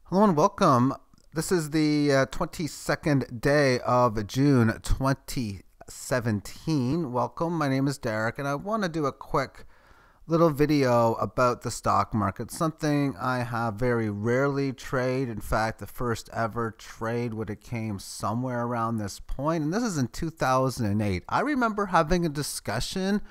Hello and welcome. This is the 22nd day of June 2017. Welcome. My name is Derek, and I want to do a quick little video about the stock market. Something I have very rarely trade. In fact, the first ever trade would have came somewhere around this point, and this is in 2008. I remember having a discussion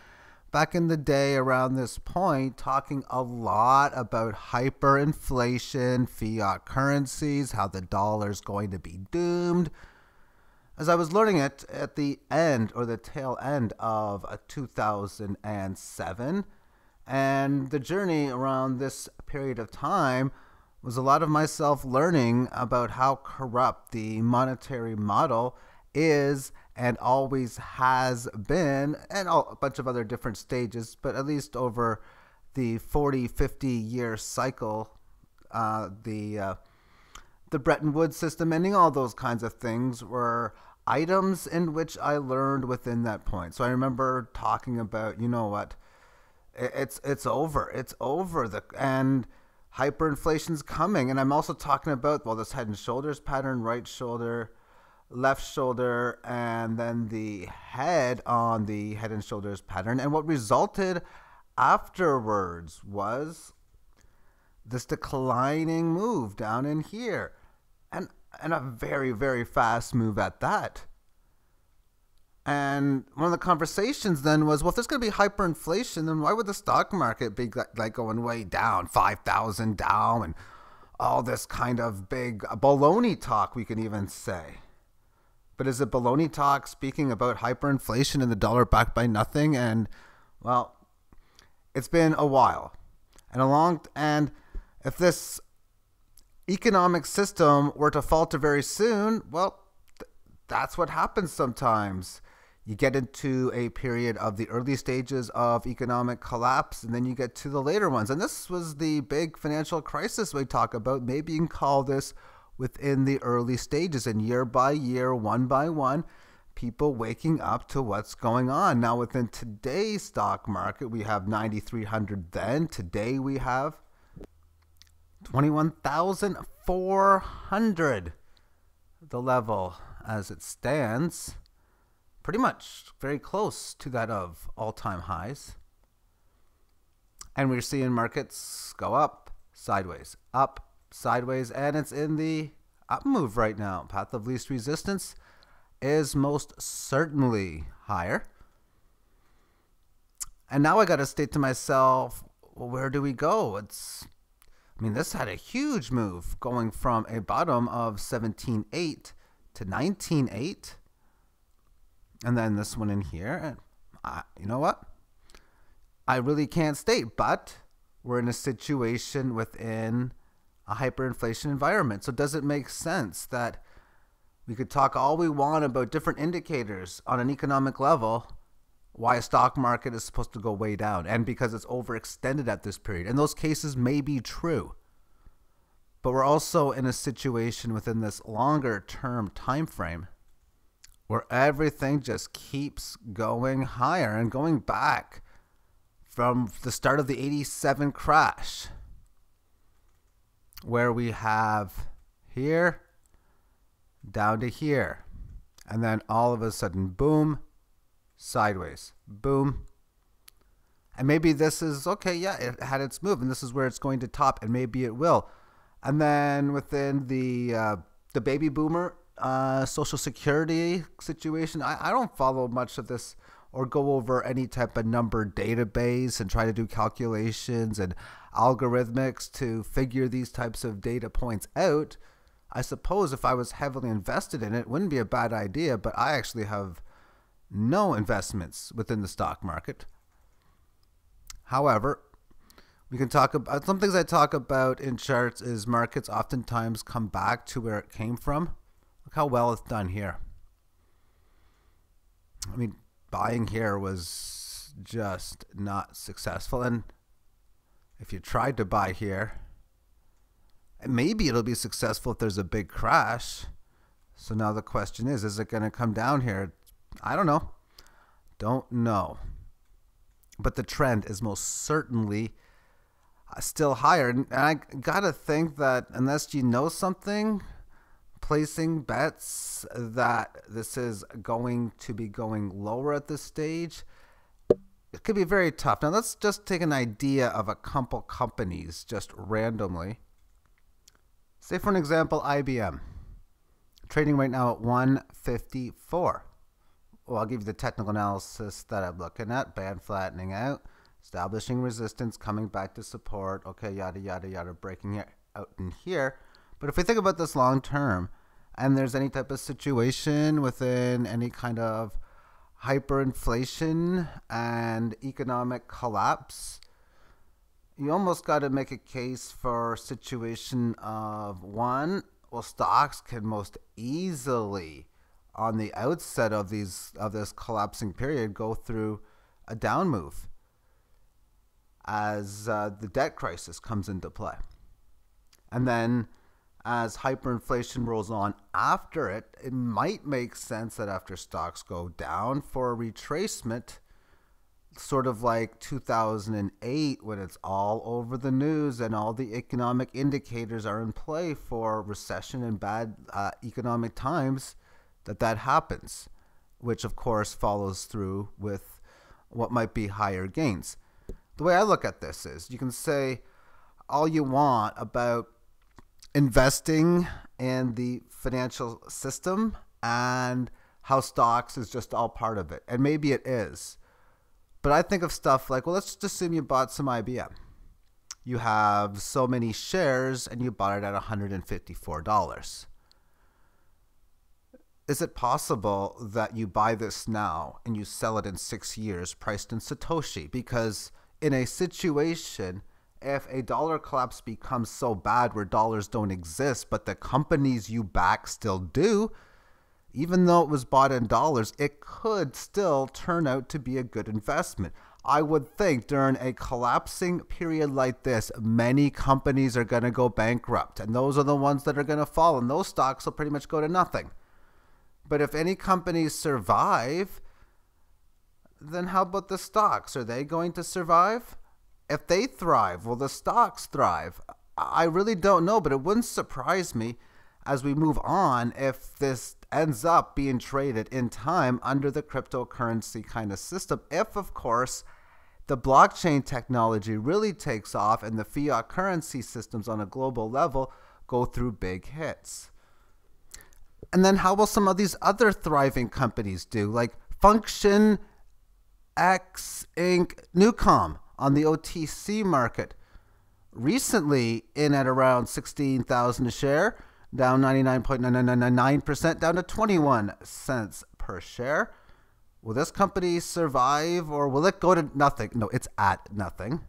back in the day around this point, talking a lot about hyperinflation, fiat currencies, how the dollar's going to be doomed. As I was learning it at the end or the tail end of 2007, and the journey around this period of time was a lot of myself learning about how corrupt the monetary model is and always has been, and a bunch of other different stages, but at least over the 40, 50-year cycle, the Bretton Woods system, ending all those kinds of things were items in which I learned within that point. So I remember talking about, you know what, it's over. It's over. And hyperinflation's coming. And I'm also talking about, well, this head and shoulders pattern, right shoulder, left shoulder, and then the head on the head and shoulders pattern. And what resulted afterwards was this declining move down in here, and a very, very fast move at that. And one of the conversations then was, well, if there's going to be hyperinflation, then why would the stock market be like going way down, 5,000 down, and all this kind of big baloney talk, we can even say. But is it baloney talk speaking about hyperinflation and the dollar backed by nothing? And, well, it's been a while. And if this economic system were to falter very soon, well, that's what happens sometimes. You get into a period of the early stages of economic collapse, and then you get to the later ones. And this was the big financial crisis we talk about. Maybe you can call this within the early stages, and year by year, one by one, people waking up to what's going on. Now, within today's stock market, we have 9,300 then. Today, we have 21,400, the level as it stands. Pretty much very close to that of all-time highs. And we're seeing markets go up, sideways, and it's in the up move right now. Path of least resistance is most certainly higher. And now I got to state to myself, well, where do we go? This had a huge move going from a bottom of 17.8 to 19.8. And then this one in here. And you know what? I really can't state, but we're in a situation within a hyperinflation environment. So does it make sense that we could talk all we want about different indicators on an economic level, why a stock market is supposed to go way down, and because it's overextended at this period? And those cases may be true. But we're also in a situation within this longer term time frame where everything just keeps going higher and going back from the start of the 87 crash, where we have here down to here, and then all of a sudden, boom, sideways, boom. And maybe this is, okay, yeah, it had its move, and this is where it's going to top, and maybe it will. And then within the baby boomer Social Security situation, I don't follow much of this or go over any type of number database and try to do calculations and algorithmics to figure these types of data points out. I suppose if I was heavily invested in it, it wouldn't be a bad idea, but I actually have no investments within the stock market. However, we can talk about some things I talk about in charts is markets oftentimes come back to where it came from. Look how well it's done here. Buying here was just not successful. And if you tried to buy here, maybe it'll be successful if there's a big crash. So now the question is it going to come down here? I don't know. Don't know. But the trend is most certainly still higher. And I gotta think that unless you know something, placing bets that this is going to be going lower at this stage, it could be very tough. Now let's just take an idea of a couple companies just randomly. Say for an example, IBM. Trading right now at 154. Well, I'll give you the technical analysis that I'm looking at. Band flattening out, establishing resistance, coming back to support. Okay, yada, yada, yada, breaking it out in here. But if we think about this long term, and there's any type of situation within any kind of hyperinflation and economic collapse, you almost got to make a case for a situation of one, well, stocks can most easily on the outset of this collapsing period go through a down move as the debt crisis comes into play. And then as hyperinflation rolls on after it, it might make sense that after stocks go down for a retracement, sort of like 2008 when it's all over the news and all the economic indicators are in play for recession and bad economic times, that happens, which of course follows through with what might be higher gains. The way I look at this is you can say all you want about investing in the financial system and how stocks is just all part of it. And maybe it is. But I think of stuff like, well, let's just assume you bought some IBM. You have so many shares and you bought it at $154. Is it possible that you buy this now and you sell it in 6 years priced in Satoshi? Because in a situation, if a dollar collapse becomes so bad where dollars don't exist, but the companies you back still do, even though it was bought in dollars, it could still turn out to be a good investment. I would think during a collapsing period like this, many companies are going to go bankrupt, and those are the ones that are going to fall, and those stocks will pretty much go to nothing. But if any companies survive, then how about the stocks? Are they going to survive? If they thrive, will the stocks thrive? I really don't know, but it wouldn't surprise me as we move on if this ends up being traded in time under the cryptocurrency kind of system. If, of course, the blockchain technology really takes off and the fiat currency systems on a global level go through big hits. And then how will some of these other thriving companies do, like Function X Inc. Newcom on the OTC market? Recently in at around 16,000 a share, down 99.9999%, down to 21 cents per share. Will this company survive, or will it go to nothing? No, it's at nothing.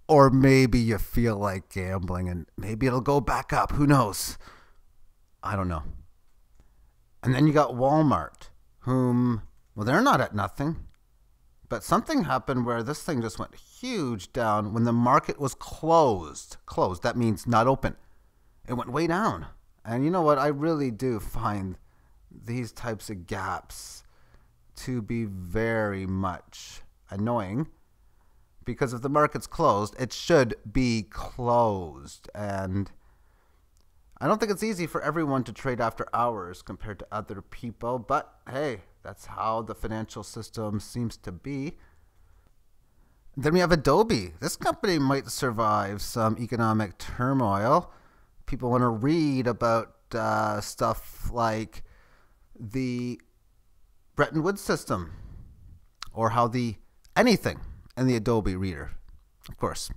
Or maybe you feel like gambling and maybe it'll go back up. Who knows? I don't know. And then you got Walmart, whom, well, they're not at nothing. But something happened where this thing just went huge down when the market was closed. Closed, that means not open. It went way down. And you know what? I really do find these types of gaps to be very much annoying, because if the market's closed, it should be closed. And I don't think it's easy for everyone to trade after hours compared to other people, but hey, that's how the financial system seems to be. Then we have Adobe. This company might survive some economic turmoil. People want to read about stuff like the Bretton Woods system or how anything in the Adobe Reader. Of course,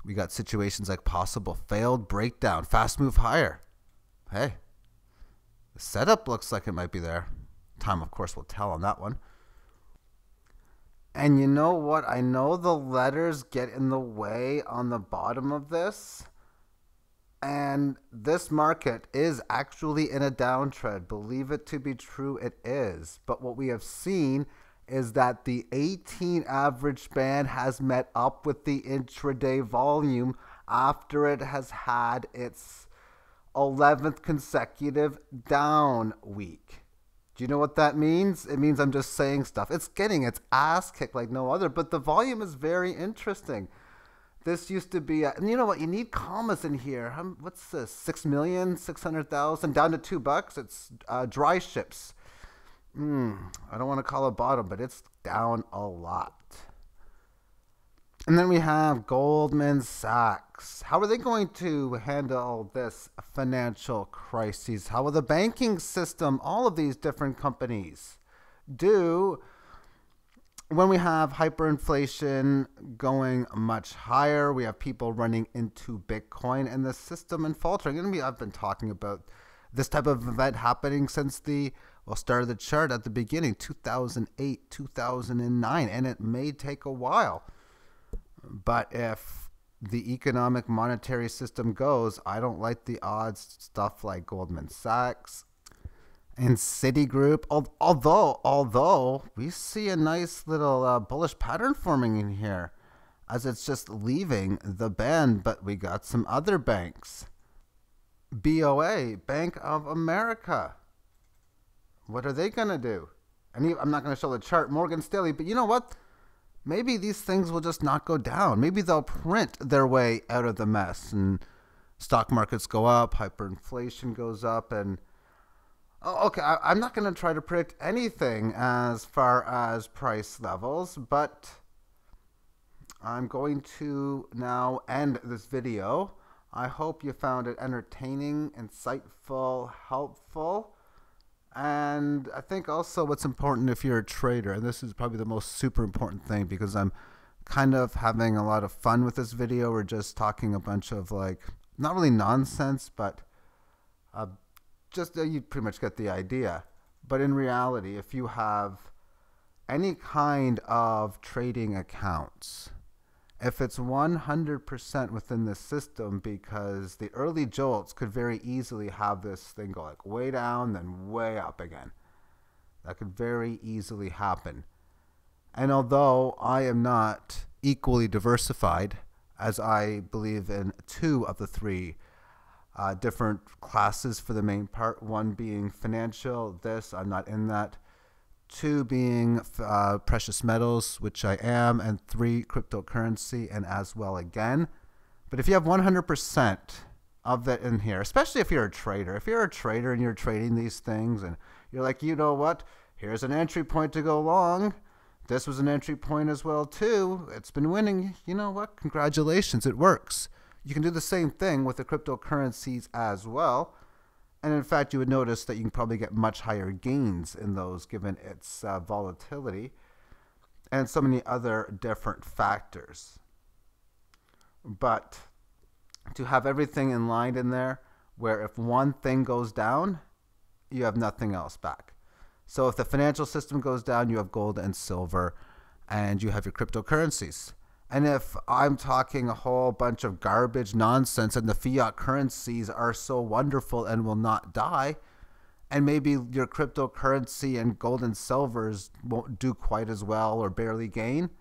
we got situations like possible failed breakdown, fast move higher. Hey, the setup looks like it might be there. Time, of course, will tell on that one. And you know what? I know the letters get in the way on the bottom of this. And this market is actually in a downtrend. Believe it to be true, it is. But what we have seen is that the 18 average band has met up with the intraday volume after it has had its 11th consecutive down week. Do you know what that means? It means I'm just saying stuff. It's getting its ass kicked like no other, but the volume is very interesting. This used to be, and you know what? You need commas in here. What's this? 6,600,000 down to $2. It's dry ships. I don't want to call it bottom, but it's down a lot. And then we have Goldman Sachs. How are they going to handle this financial crisis? How will the banking system, all of these different companies, do when we have hyperinflation going much higher? We have people running into Bitcoin and the system and faltering. And I've been talking about this type of event happening since the start of the chart at the beginning, 2008, 2009, and it may take a while. But if the economic monetary system goes, I don't like the odds stuff like Goldman Sachs and Citigroup. Although we see a nice little bullish pattern forming in here as it's just leaving the band, but we got some other banks. BOA, Bank of America. What are they going to do? I'm not going to show the chart, Morgan Stanley, but you know what? Maybe these things will just not go down. Maybe they'll print their way out of the mess and stock markets go up, hyperinflation goes up, and I'm not going to try to predict anything as far as price levels, but I'm going to now end this video. I hope you found it entertaining, insightful, helpful. And I think also what's important if you're a trader, and this is probably the most super important thing because I'm kind of having a lot of fun with this video. We're just talking a bunch of not really nonsense, but just you pretty much get the idea. But in reality, if you have any kind of trading accounts, if it's 100% within the system, because the early jolts could very easily have this thing go way down, then way up again. That could very easily happen. And although I am not equally diversified, as I believe in 2 of the 3 different classes for the main part, 1 being financial, I'm not in that. 2 being precious metals, which I am, and 3 cryptocurrency, and as well again. But if you have 100% of that in here, especially if you're a trader, and you're trading these things and you're like, you know what, here's an entry point to go long. This was an entry point as well too. It's been winning. You know what? Congratulations, it works. You can do the same thing with the cryptocurrencies as well. And in fact, you would notice that you can probably get much higher gains in those given its volatility and so many other different factors. But to have everything in line in there, where if one thing goes down, you have nothing else back. So if the financial system goes down, you have gold and silver, and you have your cryptocurrencies. And if I'm talking a whole bunch of garbage nonsense and the fiat currencies are so wonderful and will not die, and maybe your cryptocurrency and gold and silvers won't do quite as well or barely gain,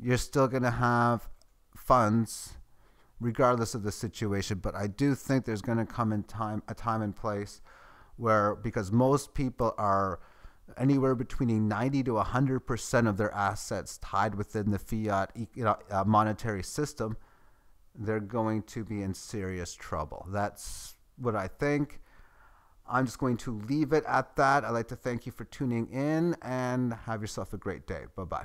you're still going to have funds regardless of the situation. But I do think there's going to come a time and place where, because most people are anywhere between 90 to 100% of their assets tied within the fiat monetary system, they're going to be in serious trouble. That's what I think. I'm just going to leave it at that. I'd like to thank you for tuning in and have yourself a great day. Bye-bye.